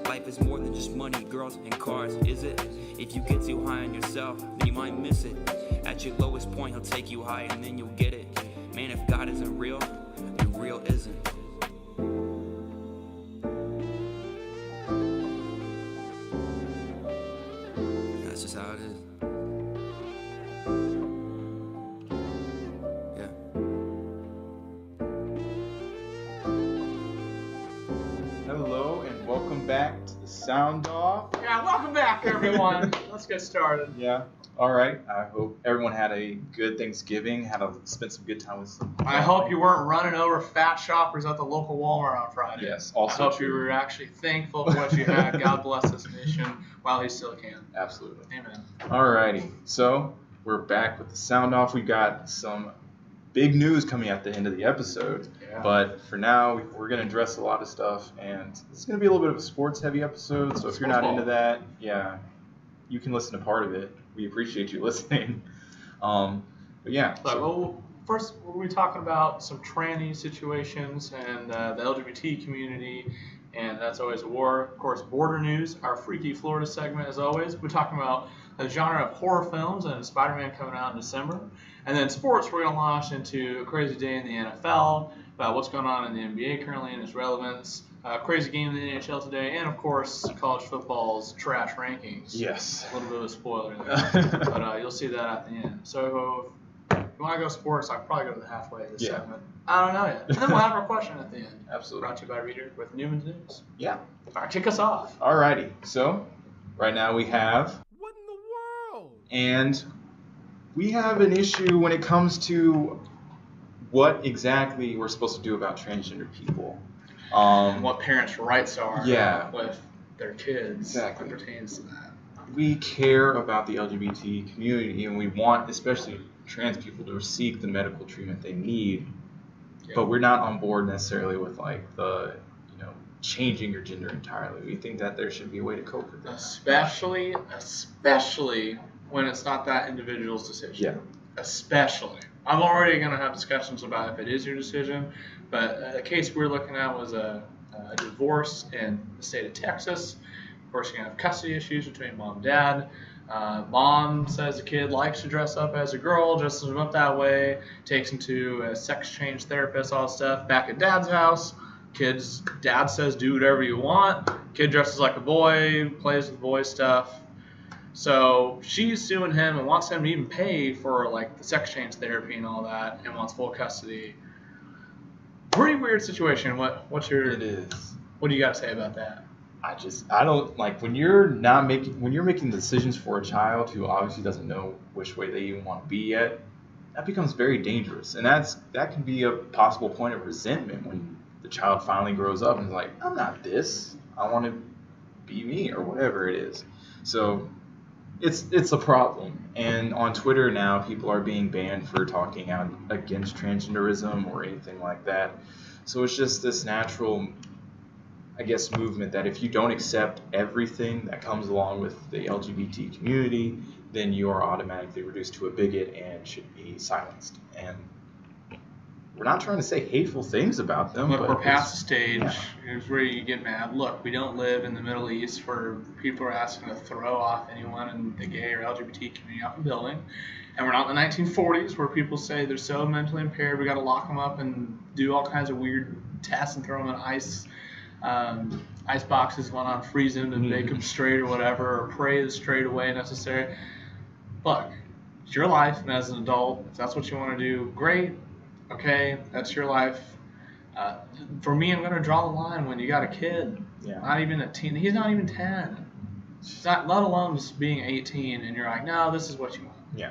Life is more than just money, girls, and cars, is it? If you get too high on yourself, then you might miss it. At your lowest point, he'll take you high and then you'll get it. Man, if God isn't real, then real isn't. That's just how it is. Yeah. Hello and welcome back to the Sound Off. Yeah, welcome back, everyone. Let's get started. Yeah. All right. I hope everyone had a good Thanksgiving. Spent some good time with some. I hope you weren't running over fat shoppers at the local Walmart on Friday. Yes. I Also hope you true. were actually thankful for what you had. God bless this nation while he still can. Absolutely. Amen. All righty. So we're back with the Sound Off. We got some big news coming at the end of the episode. Yeah. But for now, we're going to address a lot of stuff, and it's going to be a little bit of a sports-heavy episode. So if you're not into that, yeah, you can listen to part of it. We appreciate you listening. But yeah. Well, first, we'll be talking about some tranny situations and the LGBT community, and that's always a war. Of course, border news, our Freaky Florida segment, as always. We're talking about the genre of horror films and Spider-Man coming out in December. And then sports, we're going to launch into a crazy day in the NFL, about what's going on in the NBA currently and its relevance, crazy game in the NHL today, and, of course, college football's trash rankings. Yes. A little bit of a spoiler there, but you'll see that at the end. So if you want to go sports, I'll probably go to the halfway of this segment. I don't know yet. And then we'll have our question at the end. Absolutely. Brought to you by Reader with Newman's News. Yeah. All right, kick us off. Alrighty. So right now we have, What in the world? and we have an issue when it comes to what exactly we're supposed to do about transgender people. And what parents' rights are Yeah. with their kids. Exactly. That pertains to that. We care about the LGBT community, and we want especially trans people to seek the medical treatment they need. Yeah. But we're not on board necessarily with like the, changing your gender entirely. We think that there should be a way to cope with that. Especially when it's not that individual's decision. Yeah. Especially. I'm already going to have discussions about if it is your decision, but the case we're looking at was a divorce in the state of Texas. Of course, you're going to have custody issues between mom and dad. Mom says the kid likes to dress up as a girl, dresses him up that way, takes him to a sex change therapist, all that stuff. Back at dad's house, dad says do whatever you want. Kid dresses like a boy, plays with boy stuff. So she's suing him and wants him to even pay for like the sex change therapy and all that, and wants full custody. Pretty weird situation. What do you got to say about that? I don't like when you're making decisions for a child who obviously doesn't know which way they even want to be yet. That becomes very dangerous, and that can be a possible point of resentment when the child finally grows up and is like, I'm not this. I want to be me or whatever it is. So it's a problem. And on Twitter now, people are being banned for talking out against transgenderism or anything like that. So it's just this natural, I guess, movement that if you don't accept everything that comes along with the LGBT community, then you are automatically reduced to a bigot and should be silenced. And we're not trying to say hateful things about them. Look, but we're past the stage. yeah. Here's where you get mad. Look, we don't live in the Middle East where people are asking to throw off anyone in the gay or LGBT community off a building. And we're not in the 1940s where people say they're so mentally impaired we got to lock them up and do all kinds of weird tests and throw them in ice boxes going on, freeze them to make them straight or whatever, or pray the straight away necessary. Look, it's your life, and as an adult, if that's what you want to do, great. Okay, that's your life. For me, I'm going to draw the line when you got a kid. Yeah. Not even a teen. He's not even 10. He's not, let alone just being 18, and you're like, no, this is what you want. Yeah.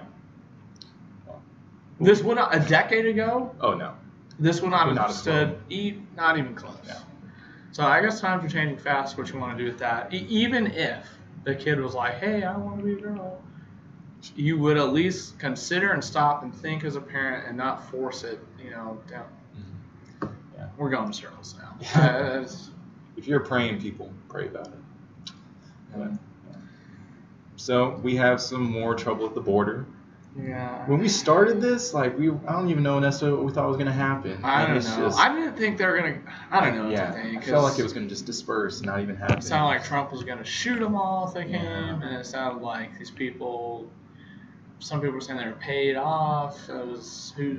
This would not, a decade ago, Oh, no. this would not Would have not have stood, not even close. No. So I guess times are changing fast, what you want to do with that. Even if the kid was like, hey, I want to be a girl, you would at least consider and stop and think as a parent and not force it, down. Yeah. We're going in circles now. If you're praying people, pray about it. But, so we have some more trouble at the border. Yeah. When we started this, like I don't even know necessarily what we thought was gonna happen. I And don't it's know. just- I didn't think they were gonna. I don't know Yeah, what to think. I felt like 'cause it was gonna just disperse and not even happen. It sounded like Trump was gonna shoot them all if they came, Yeah. and it sounded like these people. Some people were saying they were paid off. It was who?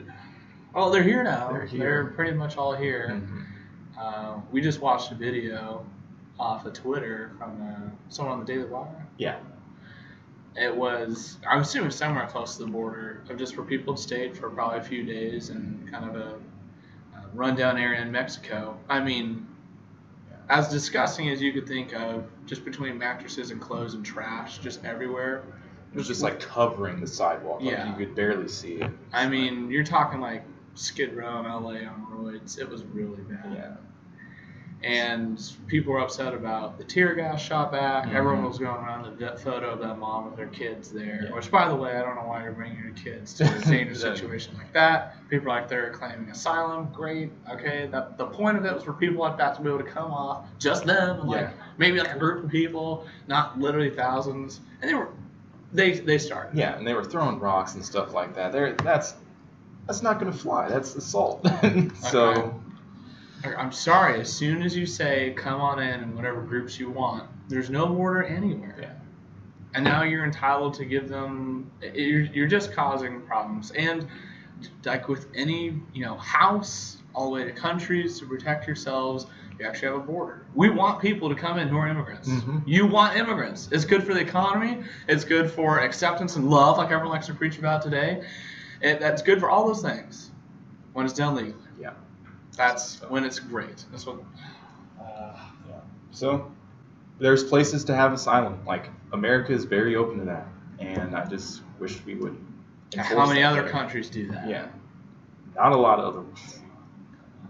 Oh, they're here now. They're here. They're pretty much all here. Mhm. We just watched a video off of Twitter from someone on the Daily Wire. Yeah. It was, I'm assuming, somewhere close to the border, of just where people had stayed for probably a few days and kind of a rundown area in Mexico. I mean, as disgusting as you could think of, just between mattresses and clothes and trash, just everywhere. It was just like covering the sidewalk. Like Yeah. you could barely see it. I mean, you're talking like Skid Row in LA on roids. It was really bad. Yeah. And people were upset about the tear gas shot back. Mhm. Everyone was going around the photo of that mom with their kids there. Yeah. Which, by the way, I don't know why you're bringing your kids to a dangerous situation like that. People are like, they're claiming asylum. Great. Okay. The point of it was for people like that to be able to come off, just them, and like Yeah. maybe like a group of people, not literally thousands. And they started. Yeah, and they were throwing rocks and stuff like that. That's not gonna fly. That's assault. So. Okay. I'm sorry. As soon as you say come on in whatever groups you want, there's no border anywhere. Yeah. And now you're entitled to give them. You're just causing problems. And like with any house, all the way to countries, to protect yourselves, you actually have a border. We want people to come in who are immigrants. Mhm. You want immigrants. It's good for the economy. It's good for acceptance and love, like everyone likes to preach about today. That's good for all those things when it's done legally. Yeah. That's when it's great. That's what. Yeah. So there's places to have asylum. Like America is very open to that, and I just wish we would. How enforce many that other better. countries do that? Yeah. Not a lot of other ones.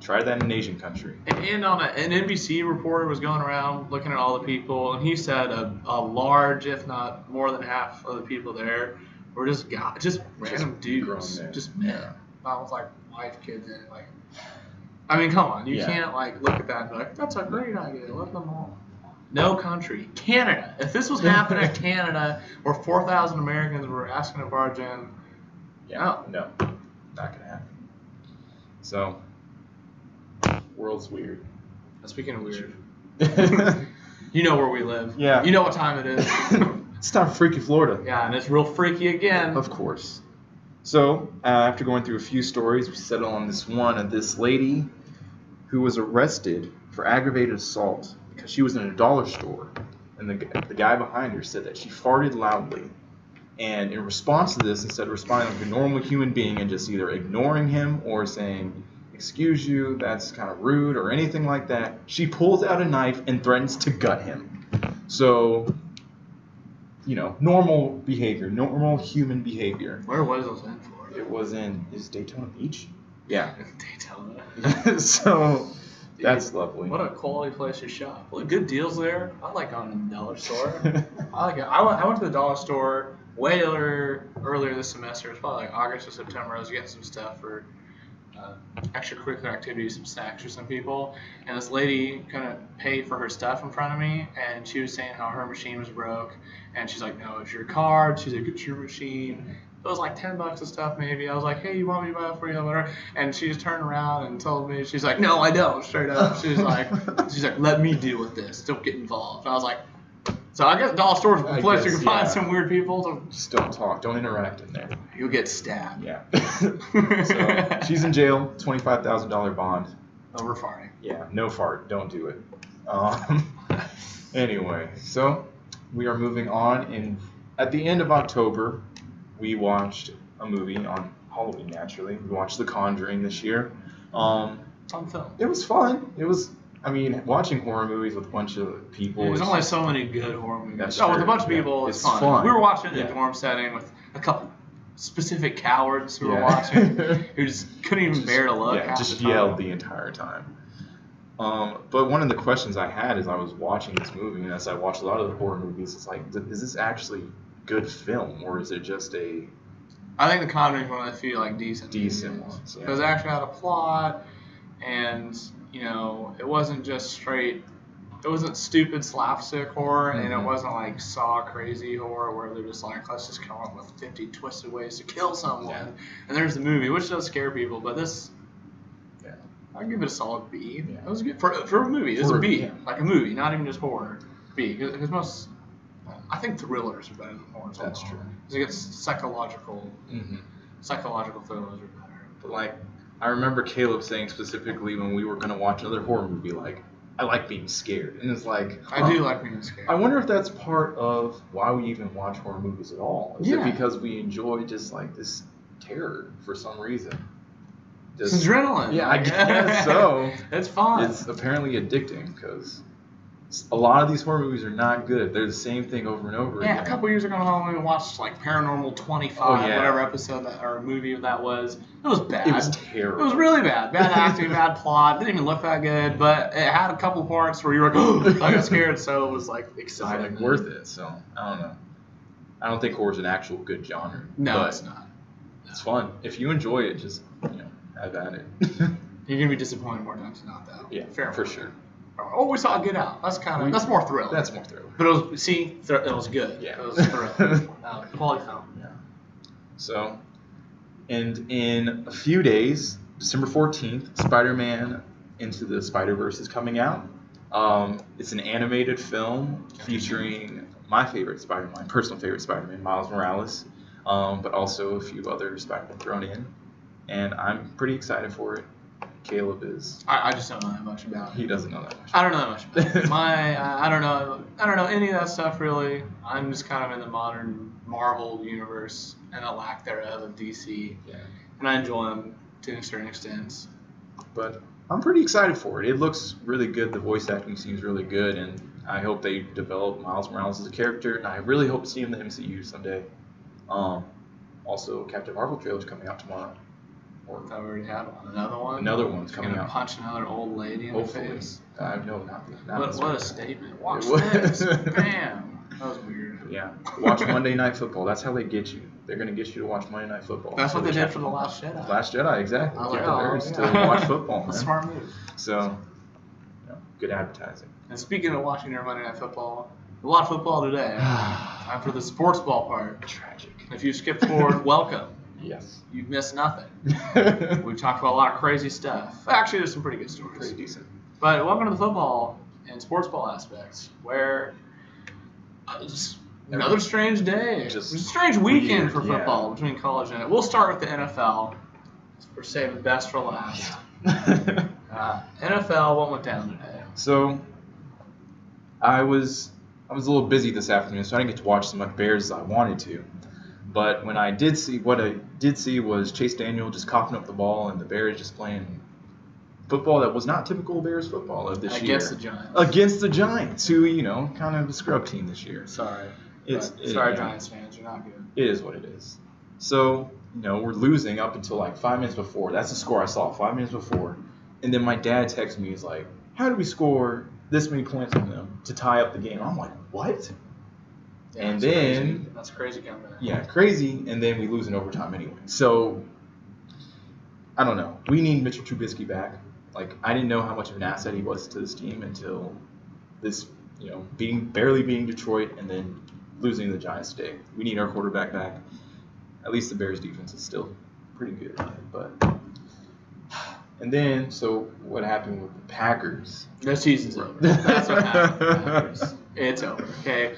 Try that in an Asian country. And on an NBC reporter was going around looking at all the people, and he said a large, if not more than half of the people there were just random dudes, grown men. just men. Not with like wife, kids in it. Like, I mean, come on, you Yeah. can't like look at that and be like, that's a great idea. Let them all. No country, Canada. If this was happening in Canada, where 4,000 Americans were asking to barge in, No, not gonna happen. So, world's weird. speaking of weird, It's you know where we live. Yeah. You know what time it is. time for Freaky Florida. Yeah, and it's real freaky again. Of course. So, after going through a few stories, we settled on this one of this lady who was arrested for aggravated assault because she was in a dollar store, and the guy behind her said that she farted loudly. And in response to this, instead of responding like a normal human being and just either ignoring him or saying, "Excuse you, that's kind of rude," or anything like that, she pulls out a knife and threatens to gut him. So, normal behavior, normal human behavior. Where was this in Florida? It was is Daytona Beach? Yeah. Daytona. So, that's lovely. What a quality place to shop. Well, good deals there. I like going to the dollar store. I like it. I went to the dollar store way earlier this semester. It's probably like August or September. I was getting some stuff for extracurricular activities, some snacks for some people. And this lady couldn't pay for her stuff in front of me, and she was saying how her machine was broke. And she's like, "No, it's your card." She's like, "It's your machine." It was like $10 of stuff maybe. I was like, "Hey, you want me to buy it for you?" Whatever. And she just turned around and told me, she's like, "No, I don't." Straight up. She's like, "Let me deal with this. Don't get involved." And I was like, so I guess dollar stores are a place you can find some weird people. To, Just don't talk. Don't interact in there. you'll get stabbed. Yeah. So, she's in jail, $25,000 bond. Over farting. Yeah, no fart. Don't do it. Anyway, so we are moving on. At the end of October, we watched a movie on Halloween, naturally. We watched The Conjuring this year. Fun film. It was fun. Watching horror movies with a bunch of people. There's is only just- so many good horror movies. That's with a true, bunch of yeah. people, it's It's fun. fun. We were watching it in Yeah. a dorm setting with a couple specific cowards who were Yeah. watching, who just couldn't even bear to look. Yeah, half just the time. yelled the entire time. But one of the questions I had as I was watching this movie, and as I watched a lot of the horror movies, it's like, is this actually good film, or is it just a I think The Conjuring is one of the few decent decent one? Yeah. because it actually had a plot, and it wasn't just straight It wasn't stupid slapstick horror, and it Mhm. wasn't like Saw crazy horror where they're just like, let's just come up with 50 twisted ways to kill someone. Yeah. And there's the movie, which does scare people, but this, Yeah. I'd give it a solid B. Yeah. It was good for a movie. It's For a a- B, yeah. like a movie, not even just horror. B, because most, I think thrillers are better than horror. That's true. Because it gets psychological Mm-hmm. thrillers are better. But like, I remember Caleb saying specifically when we were gonna watch another horror movie, like, I like being scared, and it's like, I do like being scared. I wonder if that's part of why we even watch horror movies at all. Is Yeah. it because we enjoy just like this terror for some reason? It's adrenaline. Yeah, I guess so. It's fun. It's apparently addicting because a lot of these horror movies are not good. They're the same thing over and over Yeah, again. a couple years ago, we watched like Paranormal 25, Oh, yeah. whatever episode or movie that was. It was bad. It was terrible. It was really bad. Bad acting, bad plot. Didn't even look that good, but it had a couple parts where you were like, oh, I got scared, so it was like exciting. like worth it. So I don't know. I don't think horror's an actual good genre. No, but it's not. It's fun. If you enjoy it, just have at it. You're gonna be disappointed more times than not, though. Yeah, Fair for enough. sure. Oh, we saw Get Out. That's more thrilling. That's more thrilling. But it was it was good. Yeah. It was thrilling. Quality film. Yeah. So, and in a few days, December 14th, Spider-Man Into the Spider-Verse is coming out. It's an animated film featuring my favorite Spider-Man, my personal favorite Spider-Man, Miles Morales, but also a few other Spider-Man thrown in. And I'm pretty excited for it. Caleb is. I just don't know that much about it. He doesn't know that much. I don't know that much about it. I don't know any of that stuff really. I'm just kind of in the modern Marvel universe and the lack thereof of DC, Yeah. and I enjoy them to a certain extent. But I'm pretty excited for it. It looks really good. The voice acting seems really good, and I hope they develop Miles Morales as a character. And I really hope to see him in the MCU someday. Also, Captain Marvel trailer's coming out tomorrow. Or I already had one. Another one. another one's Gonna coming out. punch another old lady in the Hopefully. face. No, not What this a one. statement! Watch It was. this. Bam. That was weird. Yeah. Watch Monday Night Football. That's how they get you. They're going to get you to watch Monday Night Football. That's what they did for Captain The Last Jedi. Last Jedi, exactly. I was Get like, the oh, nerds yeah. to watch football, man. That's a smart move. So, good advertising. And speaking of watching your Monday Night Football, a lot of football today. Time for the sports ball part. Tragic. If you skip forward, welcome. Yes. You've missed nothing. We've talked about a lot of crazy stuff. Actually, there's some pretty good stories. Pretty decent. But welcome to the football and sports ball aspects, where it's another strange day. It's a strange weekend weird, for yeah. football between college and it. We'll start with the NFL. We're saving the best for last. NFL, what went down today? So, I was a little busy this afternoon, so I didn't get to watch as much Bears as I wanted to. But what I did see was Chase Daniel just coughing up the ball and the Bears just playing football that was not typical Bears football of this year. Against the Giants. Against the Giants, who, kind of a scrub team this year. Sorry. Sorry, Giants fans, you're not good. It is what it is. So, we're losing up until like 5 minutes before. That's the score I saw, 5 minutes before. And then my dad texted me, he's like, how do we score this many points on them to tie up the game? I'm like, what? Yeah, And that's then- crazy. That's a crazy comeback. Yeah, crazy, and then we lose in overtime anyway. So, I don't know. We need Mitchell Trubisky back. Like, I didn't know how much of an asset he was to this team until this, barely beating Detroit and then losing to the Giants today. We need our quarterback back. At least the Bears defense is still pretty good. But, and then, so what happened with the Packers? The season's over. That's what happened. with the Packers. It's over. Okay.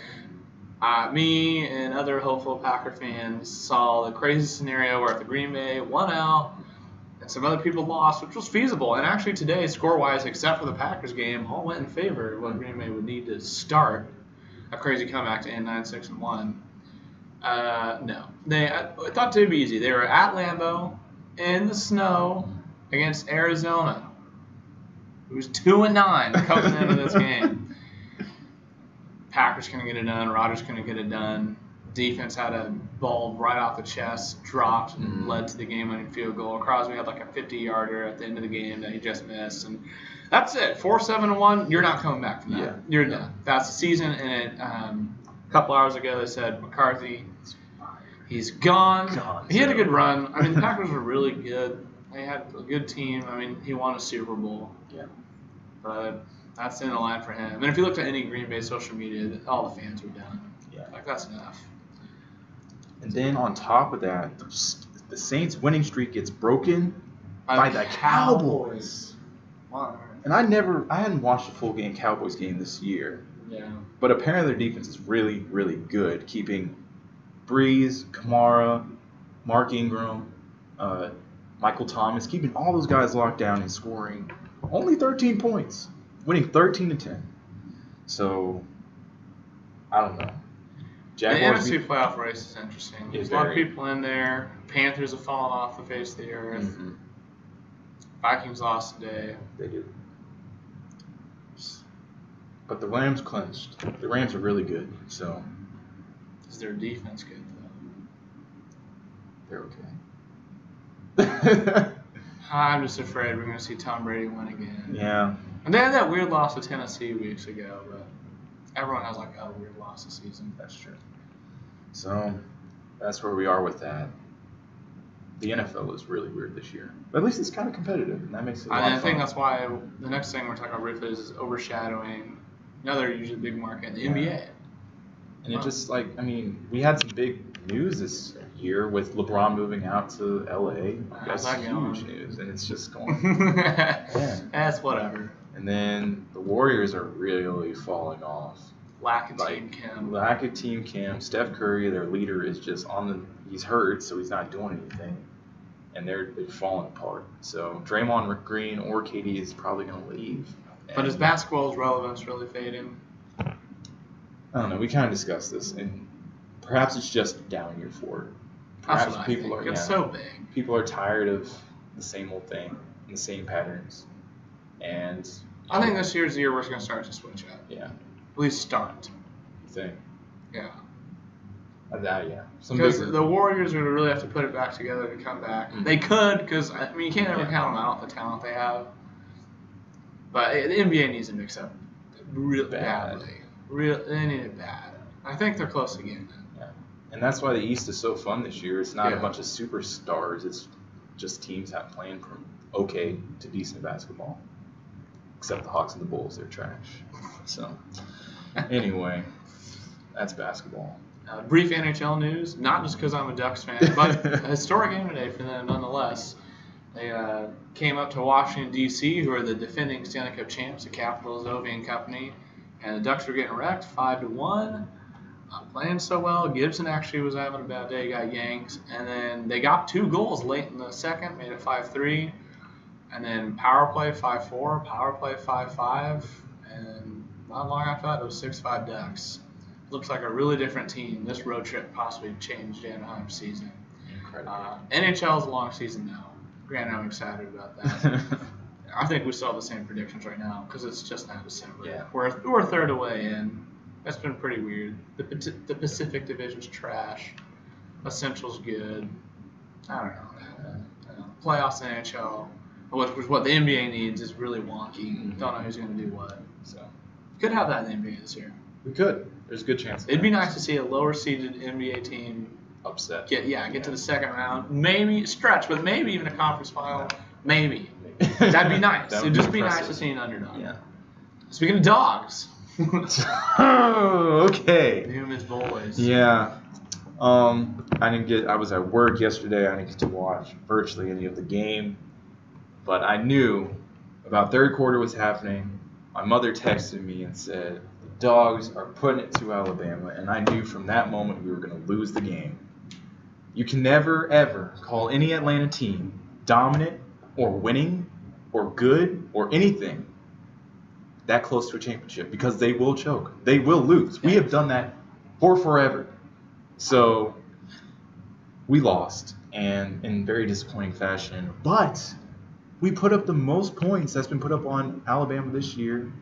Me and other hopeful Packer fans saw the crazy scenario where if the Green Bay won out and some other people lost, which was feasible. And actually today, score-wise, except for the Packers game, all went in favor of what Green Bay would need to start a crazy comeback to end 9-6-1. No. I thought it would be easy. They were at Lambeau in the snow against Arizona, who's 2-9 coming into this game. Packers couldn't get it done. Rodgers couldn't get it done. Defense had a ball right off the chest, dropped, and led to the game-winning field goal. Crosby had like a 50-yarder at the end of the game that he just missed, and that's it. 4-7-1. You're not coming back from that. Yeah. You're done. That's the season. And a couple hours ago, they said McCarthy, he's gone. He had a good run. I mean, the Packers were really good. They had a good team. I mean, he won a Super Bowl. Yeah. But That's in the line for him. And if you looked at any Green Bay social media, all the fans were done. Yeah. Like, that's enough. And then on top of that, the Saints' winning streak gets broken by the Cowboys. Wow. And I hadn't watched a full Cowboys game this year. Yeah. But apparently their defense is really, really good, keeping Breeze, Kamara, Mark Ingram, Michael Thomas, keeping all those guys locked down and scoring only 13 points, winning 13-10. So, I don't know. Jaguars The NFC playoff race is interesting. There's a lot of people in there. Panthers have fallen off the face of the earth. Mm-hmm. Vikings lost today. They did. But the Rams clinched. The Rams are really good, so Is their defense good, though? they're okay. I'm just afraid we're going to see Tom Brady win again. Yeah. And they had that weird loss to Tennessee weeks ago, but everyone has like a weird loss this season. That's true. So that's where we are with that. The NFL is really weird this year. But at least it's kind of competitive, and that makes it a lot I of think fun. that's why the next thing we're talking about briefly is overshadowing another usually big market, the NBA. And it just we had some big news this year with LeBron moving out to LA. How's That's that going? huge news, and it's just going. That's whatever. And then the Warriors are really falling off. Lack of team chem. Lack of team chem. Steph Curry, their leader, is just he's hurt, so he's not doing anything. And they're falling apart. So Draymond Green or KD is probably going to leave. But is basketball's relevance really fading? I don't know. We kind of discussed this, and perhaps it's just a down year for it. That's Perhaps what I people think. are. It's so big. People are tired of the same old thing and the same patterns, and I think this year's the year we're going to start to switch up. Yeah, At least start. thing. Yeah. Yeah. Some Because bigger- the Warriors are going to really have to put it back together to come back. Mhm. They could, because you can't ever count them out, the talent they have. But the NBA needs to mix up real Bad. badly. They need it bad. I think they're close to getting it. And that's why the East is so fun this year. It's not Yeah. a bunch of superstars. It's just teams that playing from okay to decent basketball. Except the Hawks and the Bulls, they're trash. So, anyway, that's basketball. Brief NHL news, not just because I'm a Ducks fan, but a historic game today for them nonetheless. They came up to Washington, D.C., who are the defending Stanley Cup champs, the Capitals, Ovi and company. And the Ducks were getting wrecked 5-1. Not playing so well. Gibson actually was having a bad day, got yanked. And then they got 2 goals late in the second, made it 5-3. And then power play 5-4, power play 5-5. And not long after that, it was 6-5 Ducks. Looks like a really different team. This road trip possibly changed Anaheim's season. Incredible. NHL is a long season now. Granted, I'm excited about that. I think we still have the same predictions right now because it's just now December. Yeah. We're a third away in. That's been pretty weird. The Pacific Division's trash. Essential's good. I don't know. Playoffs in NHL, which was what the NBA needs, is really wonky. Mhm. Don't know who's going to do what. So, Could have that in the NBA this year. we could. There's a good chance. It'd be nice to see a lower seeded NBA team upset. get to the second round, maybe stretch, but maybe even a conference final. Maybe. That'd be nice. That would It'd just be nice impressive. to see an underdog. Yeah. Speaking of dogs, Oh, okay. Newman's boys. Yeah. I was at work yesterday. I didn't get to watch virtually any of the game, but I knew about third quarter was happening. My mother texted me and said, the Dogs are putting it to Alabama, and I knew from that moment we were going to lose the game. You can never, ever call any Atlanta team dominant or winning or good or anything that close to a championship because they will choke. They will lose. We have done that for forever. So we lost, and in very disappointing fashion. But we put up the most points that's been put up on Alabama this year.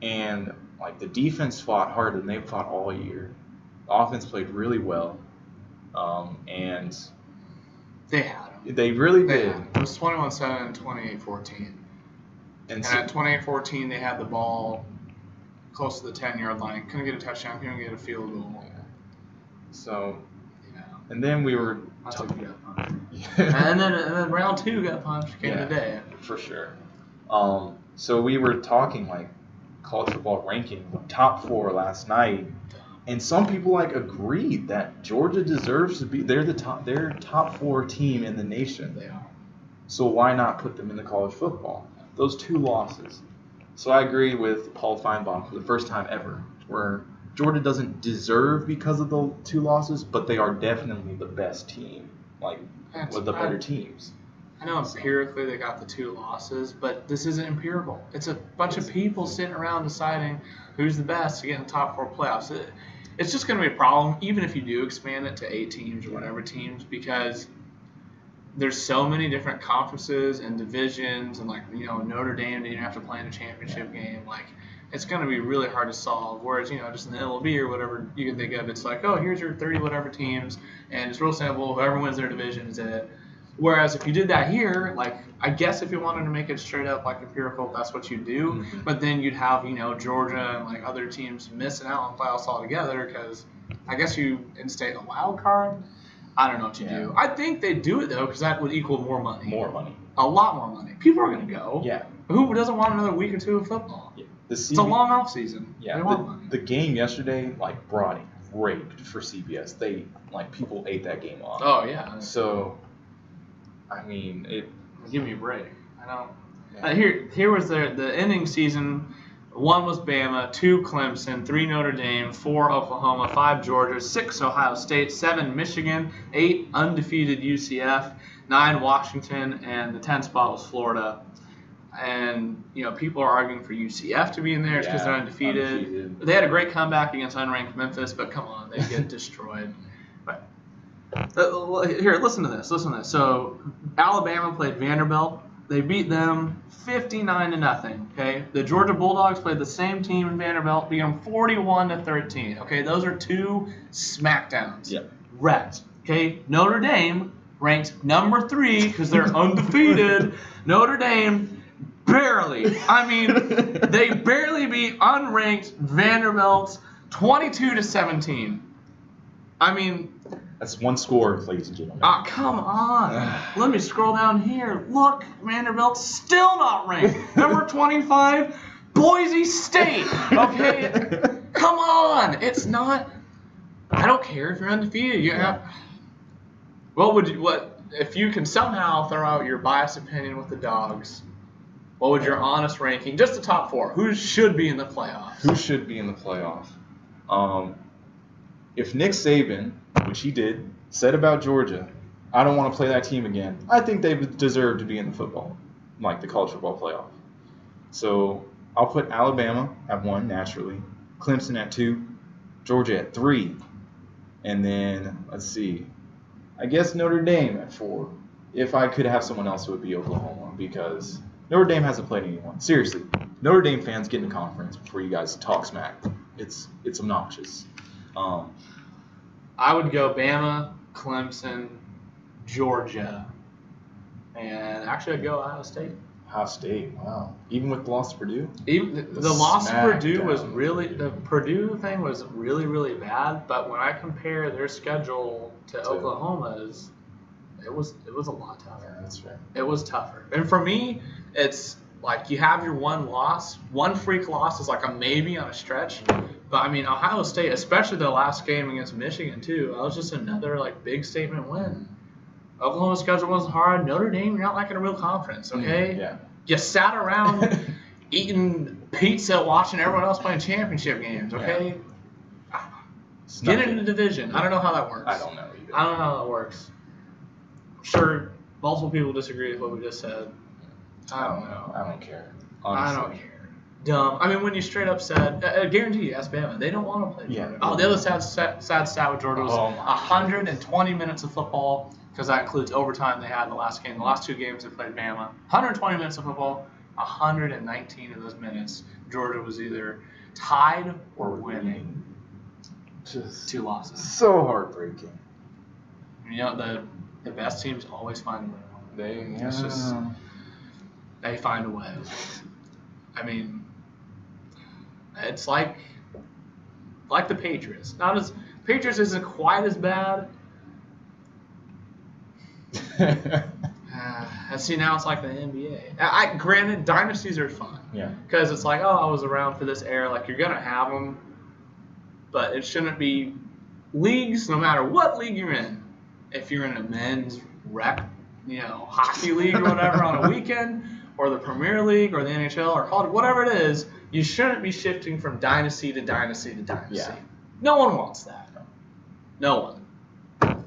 And like the defense fought harder than they've fought all year. The offense played really well. And They had them. they really They did. had 'em. It was 21-7 and 28-14. And And so, at 28-14, they had the ball close to the 10-yard line. Couldn't get a touchdown. Couldn't get a field goal. so Yeah. and then we were That's a good punch. yeah, and then round 2 got punched. Came Yeah. today. for sure. So we were talking like college football ranking, top 4 last night, and some people like agreed that Georgia deserves to be. They're top 4 team in the nation. They are. So why not put them in the college football? Those 2 losses. So I agree with Paul Feinbaum for the first time ever, where Georgia doesn't deserve because of the 2 losses, but they are definitely the best team, like with the better teams. I know empirically they got the 2 losses, but this isn't empirical. It's a bunch of people sitting around deciding who's the best to get in the top 4 playoffs. It's just going to be a problem, even if you do expand it to 8 teams or whatever teams, because there's so many different conferences and divisions, and like Notre Dame didn't have to play in a championship game. Like it's going to be really hard to solve. Whereas just in the LOB or whatever you can think of, it's like, oh, here's your 30 whatever teams, and it's real simple. Whoever wins their division is it. Whereas if you did that here, like I guess if you wanted to make it straight up like empirical, that's what you do. Mm-hmm. But then you'd have Georgia and like other teams missing out on playoffs altogether because I guess you instate a wild card. I don't know what you do. I think they do it though because that would equal more money. More money. A lot more money. People are going to go. Yeah. Who doesn't want another week or 2 of football? Yeah. It's a long off season. Yeah. They want money. The game yesterday brought it great for CBS. They people ate that game up. Oh yeah. So, I mean, it. Give me a break. I don't. Yeah. Here was the ending season. 1 was Bama, 2 Clemson, 3 Notre Dame, 4 Oklahoma, 5 Georgia, 6 Ohio State, 7 Michigan, 8 undefeated UCF, 9 Washington, and the 10th spot was Florida. And people are arguing for UCF to be in there because they're undefeated. They had a great comeback against unranked Memphis, but come on, they get destroyed. But here, listen to this. So Alabama played Vanderbilt. They beat them 59-0. Okay, the Georgia Bulldogs played the same team in Vanderbilt, beat them 41-13. Okay, those are 2 smackdowns. Yeah. Wrecked. Okay, Notre Dame ranked number 3 because they're undefeated. Notre Dame barely. I mean, they barely beat unranked Vanderbilt 22-17. I mean. That's 1 score, ladies and gentlemen. Come on. Let me scroll down here. Look, Vanderbilt's still not ranked. Number 25, Boise State. Okay? Come on. It's not. I don't care if you're undefeated. What if you can somehow throw out your biased opinion with the Dogs? What would your honest ranking? Just the top 4. Who should be in the playoffs? Who should be in the playoff? If Nick Saban, which he did, said about Georgia, I don't want to play that team again, I think they deserve to be in the the college football playoff. So I'll put Alabama at 1 naturally, Clemson at 2, Georgia at 3, and then let's see, I guess Notre Dame at 4. If I could have someone else, it would be Oklahoma because Notre Dame hasn't played anyone. Seriously, Notre Dame fans get in the conference before you guys talk smack. It's obnoxious. I would go Bama, Clemson, Georgia, and actually I'd go Ohio State. Ohio State, wow. Even with the loss to Purdue? Even the loss to Purdue was really – the Purdue thing was really, really bad, but when I compare their schedule to Oklahoma's, it was a lot tougher. Yeah, that's right. It was tougher. And for me, it's like you have your 1 loss. 1 freak loss is like a maybe on a stretch. But, I mean, Ohio State, especially the last game against Michigan, too, that was just another, big statement win. Oklahoma's schedule wasn't hard. Notre Dame, you're not in a real conference, okay? Yeah. You sat around eating pizza, watching everyone else playing championship games, okay? Yeah. Get into the division. I don't know how that works. I don't know either. I don't know how that works. I'm sure multiple people disagree with what we just said. I don't know. I don't care. Honestly. I don't care. Dumb. I mean, when you straight up said, I guarantee you, ask Bama, they don't want to play Georgia. Yeah. Oh, the other sad stat with Georgia was 120 minutes of football, because that includes overtime they had in the last game. The last 2 games they played Bama. 120 minutes of football, 119 of those minutes, Georgia was either tied or winning. Just 2 losses. so heartbreaking. The best teams always find a way. They find a way. I mean, it's like the Patriots. Patriots isn't quite as bad. See, now it's like the NBA. Granted, dynasties are fun. Yeah. Because it's like, oh, I was around for this era. Like, you're going to have them. But it shouldn't be leagues, no matter what league you're in. If you're in a men's hockey league or whatever on a weekend, or the Premier League or the NHL or college, whatever it is, you shouldn't be shifting from dynasty to dynasty to dynasty. Yeah. No one wants that. No one.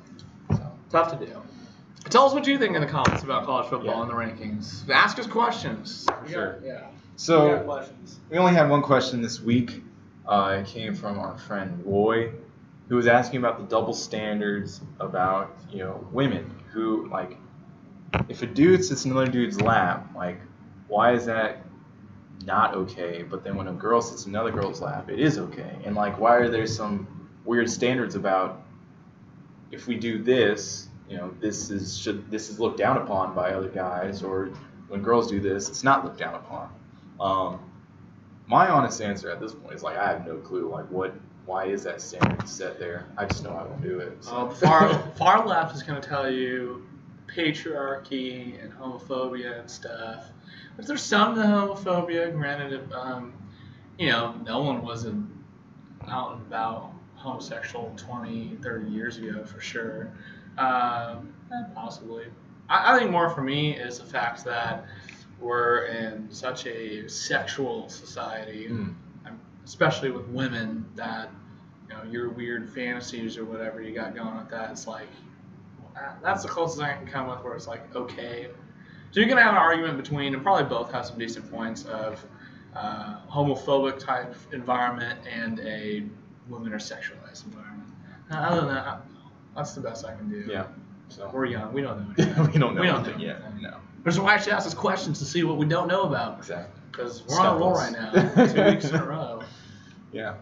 So, tough to do. Tell us what you think in the comments about college football and the rankings. Ask us questions. Sure. Yeah. So, We got questions. we only had one question this week. It came from our friend Roy, who was asking about the double standards about, women who, like, if a dude sits in another dude's lap, like, why is that not okay? But then when a girl sits in another girl's lap, it is okay. And, like, why are there some weird standards about if we do this, this is looked down upon by other guys, or when girls do this, it's not looked down upon. My honest answer at this point is, like, I have no clue. Like, why is that standard set there? I just know I won't do it. So. Far left is going to tell you patriarchy and homophobia and stuff. But there's some of the homophobia. Granted, no one was out and about homosexual 20, 30 years ago for sure. Possibly. I think more for me is the fact that we're in such a sexual society, especially with women, that your weird fantasies or whatever you got going with that, it's like that's the closest I can come with where it's like okay. So you're gonna have an argument between, and probably both have some decent points, of homophobic type environment and a women are sexualized environment. Other than that, that's the best I can do. Yeah. So We're young. We don't know anything. we don't know We don't anything know yet. anything. No. Which is why I should ask us questions to see what we don't know about. Exactly. Because we're on a roll right now. 2 weeks in a row. Yeah.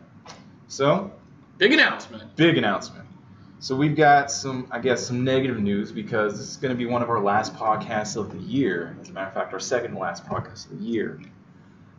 So, Big announcement. big announcement. So we've got some negative news, because this is going to be one of our last podcasts of the year. As a matter of fact, our second last podcast of the year.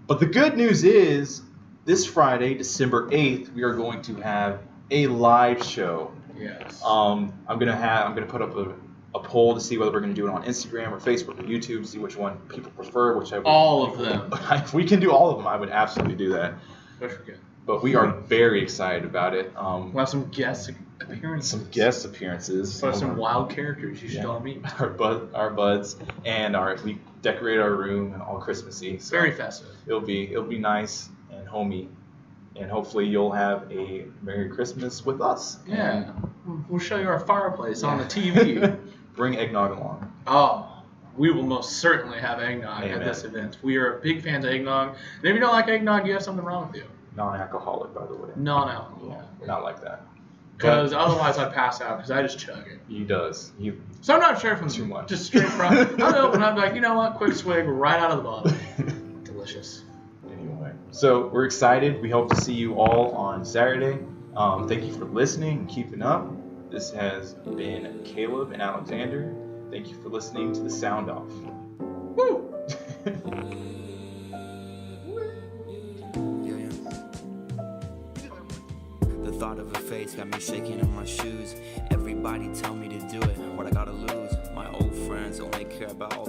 But the good news is, this Friday, December 8th, we are going to have a live show. Yes. I'm gonna put up a poll to see whether we're gonna do it on Instagram or Facebook or YouTube, see which one people prefer, whichever. All of them. If we can do all of them, I would absolutely do that. Which we're good. But we are very excited about it. We'll have some guest appearances. Some guest appearances. We'll have some wild characters you should all meet. Our buds, and we decorate our room and all Christmassy. So Very festive. It'll be nice and homey, and hopefully you'll have a Merry Christmas with us. Yeah. We'll show you our fireplace on the TV. Bring eggnog along. Oh, we will most certainly have eggnog Amen. at this event. We are big fans of eggnog. And if you don't like eggnog, you have something wrong with you. Non-alcoholic, by the way. Non-alcohol. Yeah, not like that. Because otherwise I'd pass out because I just chug it. He does. So I'm not sure from Too much. just straight from. I'll open up like, you know what? Quick swig right out of the bottle. Delicious. Anyway, so we're excited. We hope to see you all on Saturday. Thank you for listening and keeping up. This has been Caleb and Alexander. Thank you for listening to the Sound Off. Woo! Yeah. The thought of a face got me shaking in my shoes. Everybody tell me to do it, what I gotta lose. My old friends only care about all